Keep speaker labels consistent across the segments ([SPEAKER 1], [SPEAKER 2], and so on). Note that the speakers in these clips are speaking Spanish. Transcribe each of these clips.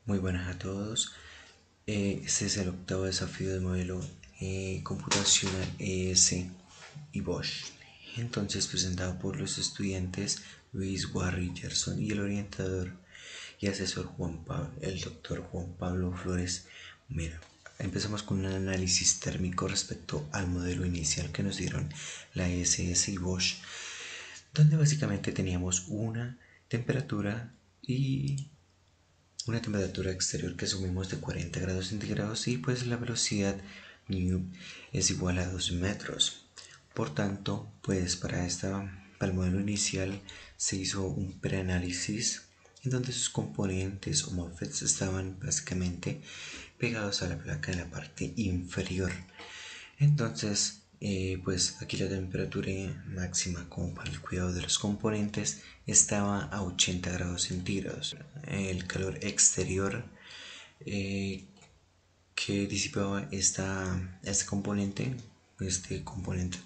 [SPEAKER 1] Muy buenas a todos. Este es el octavo desafío del modelo computacional ES y Bosch. Entonces, presentado por los estudiantes Luis Warri Gerson y el orientador y asesor el doctor Juan Pablo Flores Mera. Empezamos con un análisis térmico respecto al modelo inicial que nos dieron la ES y Bosch, donde básicamente teníamos una temperatura exterior que asumimos de 40 grados centígrados y pues la velocidad nu es igual a 2 metros. Por tanto, pues para el modelo inicial se hizo un preanálisis en donde sus componentes o MOSFETs estaban básicamente pegados a la placa en la parte inferior. Entonces, pues aquí la temperatura máxima como para el cuidado de los componentes estaba a 80 grados centígrados. El calor exterior que disipaba este componente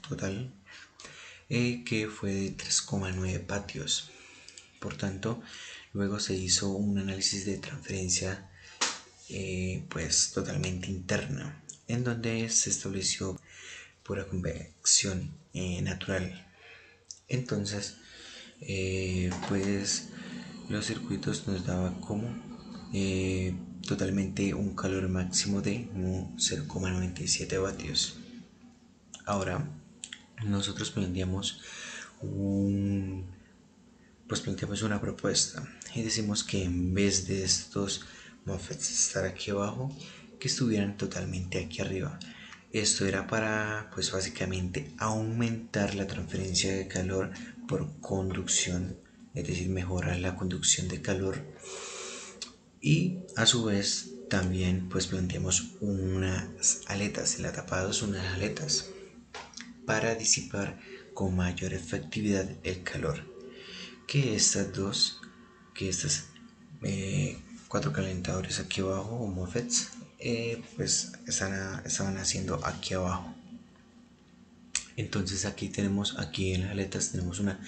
[SPEAKER 1] total, que fue de 3,9 vatios. Por tanto, luego se hizo un análisis de transferencia pues totalmente interna, en donde se estableció pura convección natural. Entonces, pues los circuitos nos daba como totalmente un calor máximo de 0,97 vatios. Ahora, nosotros planteamos una propuesta y decimos que en vez de estos MOSFETs estar aquí abajo, que estuvieran totalmente aquí arriba. Esto era para, pues básicamente, aumentar la transferencia de calor por conducción, es decir, mejorar la conducción de calor. Y a su vez también pues planteamos unas aletas, en la tapa 2 unas aletas para disipar con mayor efectividad el calor. Que estas cuatro calentadores aquí abajo o MOSFETs pues estaban haciendo aquí abajo. Entonces aquí en las aletas tenemos una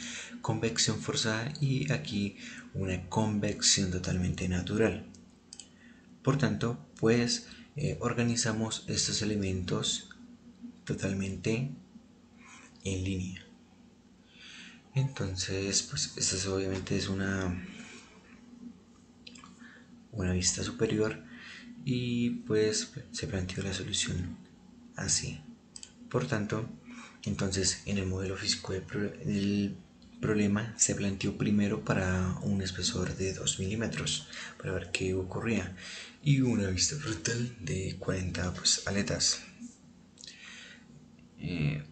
[SPEAKER 1] convección forzada y aquí una convección totalmente natural. Por tanto, pues organizamos estos elementos totalmente en línea. Entonces, pues esta obviamente es una vista superior y pues se planteó la solución así. Por tanto, entonces en el modelo físico del problema se planteó primero para un espesor de 2 milímetros para ver qué ocurría y una vista frontal de 40 pues, aletas,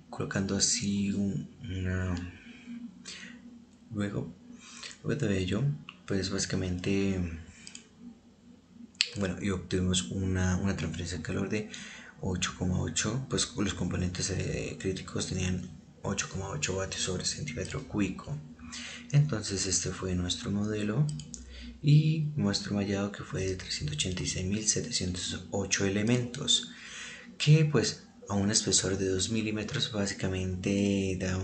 [SPEAKER 1] colocando así luego de ello pues básicamente y obtuvimos una transferencia de calor de 8,8, pues los componentes críticos tenían 8,8 vatios sobre centímetro cúbico. Entonces este fue nuestro modelo y nuestro mallado, que fue de 386.708 elementos, que pues a un espesor de 2 milímetros básicamente da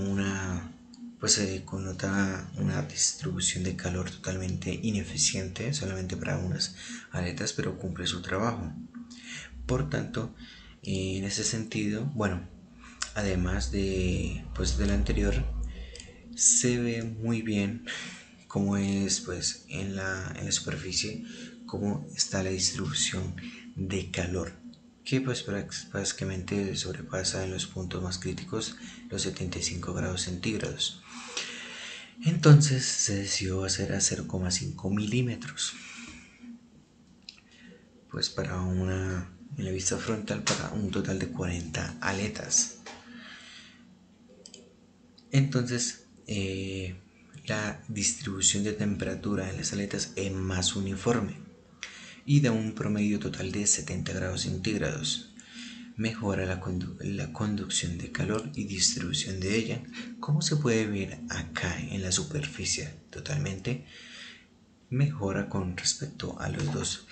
[SPEAKER 1] pues se connota una distribución de calor totalmente ineficiente solamente para unas aletas, pero cumple su trabajo. Por tanto, en ese sentido, además de pues del anterior, se ve muy bien cómo es pues en la superficie, cómo está la distribución de calor, que pues básicamente sobrepasa en los puntos más críticos los 75 grados centígrados. Entonces se decidió hacer a 0,5 milímetros, pues en la vista frontal para un total de 40 aletas. Entonces la distribución de temperatura en las aletas es más uniforme y da un promedio total de 70 grados centígrados. Mejora la conducción de calor y distribución de ella, como se puede ver acá en la superficie. Totalmente mejora con respecto a los dos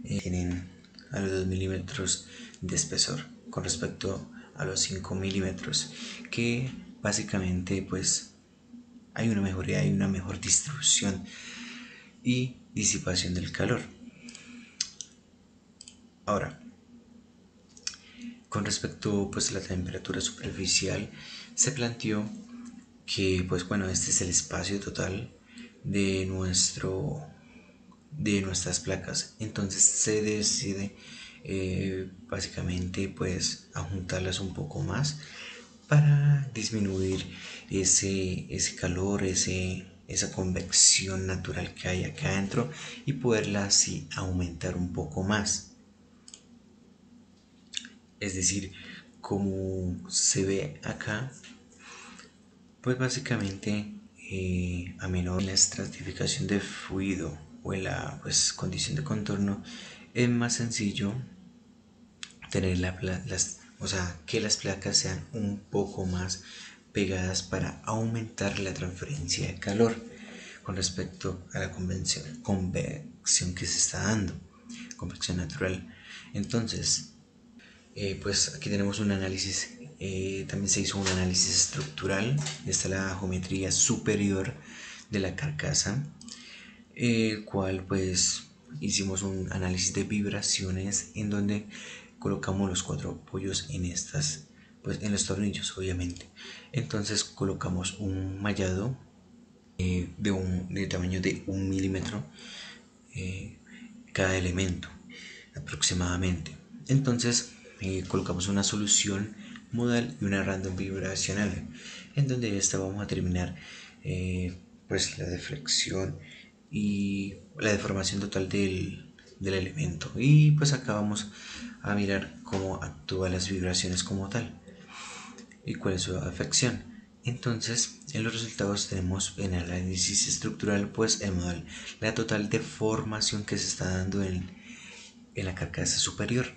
[SPEAKER 1] tienen a los 2 milímetros de espesor con respecto a los 5 milímetros, que básicamente pues hay una mejoría, hay una mejor distribución y disipación del calor. Ahora, con respecto pues a la temperatura superficial, se planteó que pues bueno, este es el espacio total de de nuestras placas. Entonces se decide básicamente pues a juntarlas un poco más para disminuir ese calor, esa convección natural que hay acá adentro y poderla así aumentar un poco más. Es decir, como se ve acá, pues básicamente a menor la estratificación de fluido o en la pues, condición de contorno, es más sencillo tener o sea, que las placas sean un poco más pegadas para aumentar la transferencia de calor con respecto a la convección que se está dando, convección natural. Entonces, pues aquí tenemos un análisis, también se hizo un análisis estructural, está la geometría superior de la carcasa, el cual pues hicimos un análisis de vibraciones en donde colocamos los cuatro apoyos en estas, pues en los tornillos obviamente. Entonces colocamos un mallado de tamaño de 1 milímetro cada elemento aproximadamente. Entonces colocamos una solución modal y una random vibracional, en donde esta vamos a terminar pues la deflexión y la deformación total del elemento. Y pues acá vamos a mirar cómo actúan las vibraciones como tal y cuál es su afección. Entonces, en los resultados tenemos en el análisis estructural, pues el modal, la total deformación que se está dando en la carcasa superior.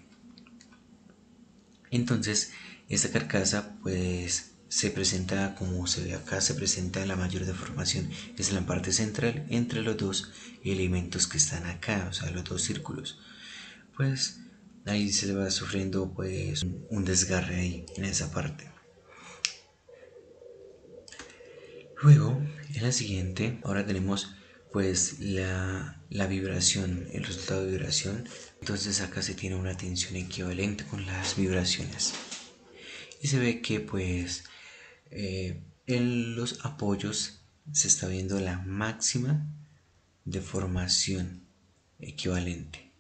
[SPEAKER 1] Entonces, esta carcasa pues se presenta como se ve acá, se presenta la mayor deformación es en la parte central entre los dos elementos que están acá, o sea, los dos círculos. Pues ahí se va sufriendo pues un desgarre ahí en esa parte. Luego, en la siguiente, ahora tenemos pues la vibración, el resultado de vibración. Entonces acá se tiene una tensión equivalente con las vibraciones. Y se ve que pues en los apoyos se está viendo la máxima deformación equivalente.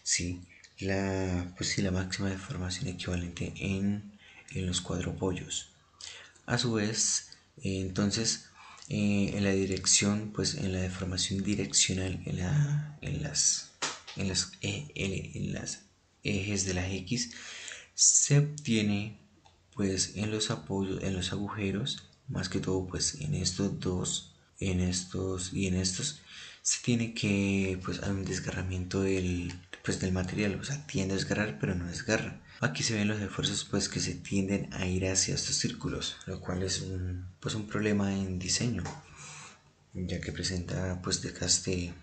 [SPEAKER 1] Sí, pues sí, la máxima deformación equivalente en los cuatro apoyos. A su vez, entonces, en la dirección, pues en la deformación direccional, en las ejes de las X, se obtiene, pues en los apoyos, en los agujeros, más que todo, pues en estos dos, en estos y en estos, se tiene que, pues, hay un desgarramiento pues, del material, o sea, tiende a desgarrar, pero no desgarra. Aquí se ven los esfuerzos pues que se tienden a ir hacia estos círculos, lo cual es pues un problema en diseño, ya que presenta pues desgaste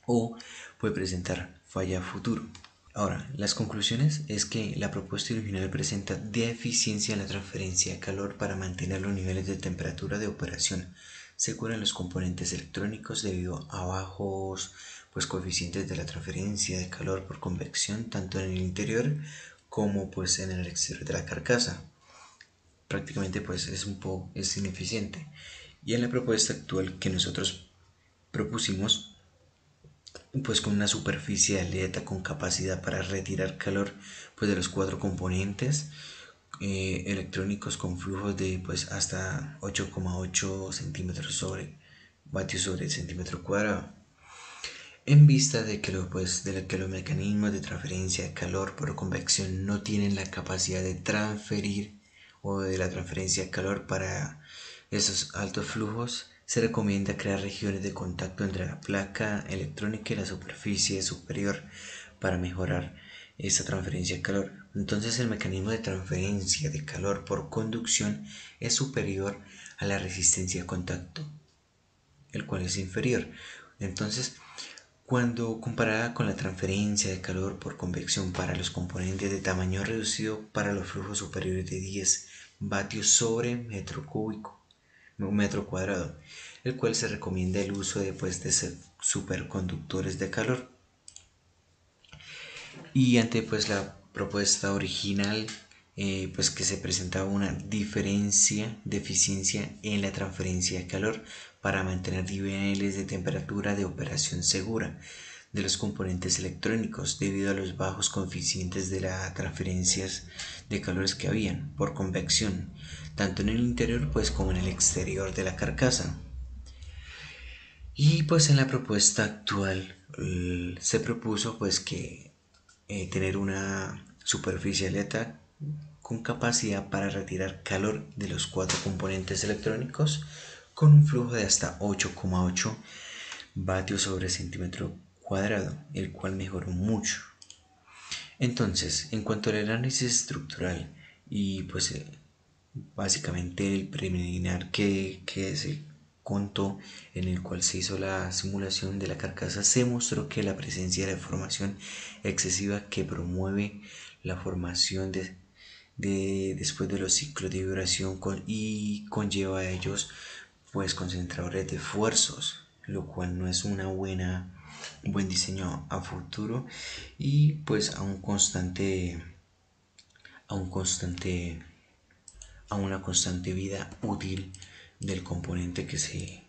[SPEAKER 1] o puede presentar falla futuro. Ahora, las conclusiones es que la propuesta original presenta deficiencia en la transferencia de calor para mantener los niveles de temperatura de operación segura en los componentes electrónicos debido a bajos pues, coeficientes de la transferencia de calor por convección tanto en el interior como pues en el exterior de la carcasa. Prácticamente pues es ineficiente. Y en la propuesta actual que nosotros propusimos, pues con una superficie de aleta con capacidad para retirar calor pues de los cuatro componentes electrónicos con flujos de pues hasta 8,8 centímetros sobre vatios sobre centímetro cuadrado, en vista de que, de que los mecanismos de transferencia de calor por convección no tienen la capacidad de transferir o de la transferencia de calor para esos altos flujos, se recomienda crear regiones de contacto entre la placa electrónica y la superficie superior para mejorar esa transferencia de calor. Entonces el mecanismo de transferencia de calor por conducción es superior a la resistencia de contacto, el cual es inferior. Entonces, cuando comparada con la transferencia de calor por convección para los componentes de tamaño reducido para los flujos superiores de 10 vatios sobre metro cúbico, metro cuadrado, el cual se recomienda el uso de superconductores de calor. Y ante pues la propuesta original, pues que se presentaba una diferencia de eficiencia en la transferencia de calor para mantener niveles de temperatura de operación segura de los componentes electrónicos debido a los bajos coeficientes de las transferencias de calores que habían por convección, tanto en el interior pues como en el exterior de la carcasa. Y pues en la propuesta actual se propuso pues que tener una superficie aleta con capacidad para retirar calor de los cuatro componentes electrónicos con un flujo de hasta 8,8 vatios sobre centímetro cuadrado, el cual mejoró mucho. Entonces, en cuanto al análisis estructural y pues básicamente el preliminar que se contó, en el cual se hizo la simulación de la carcasa, se mostró que la presencia de deformación excesiva que promueve la formación después de los ciclos de vibración y conlleva a ellos pues concentradores de esfuerzos, lo cual no es un buen diseño a futuro y pues a un constante a una constante vida útil del componente se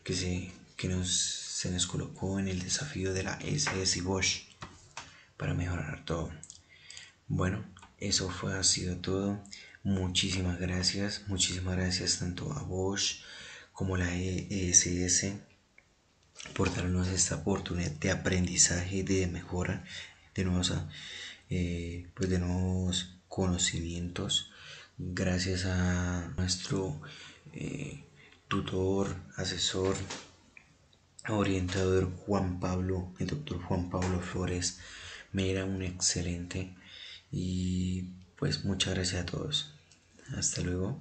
[SPEAKER 1] nos colocó en el desafío de la SS Bosch para mejorar todo. Bueno, ha sido todo. Muchísimas gracias tanto a Bosch como a la ESS por darnos esta oportunidad de aprendizaje, de mejora, de de nuevos conocimientos. Gracias a nuestro tutor, asesor, orientador Juan Pablo, el doctor Juan Pablo Flores, me era un excelente y pues muchas gracias a todos. Hasta luego.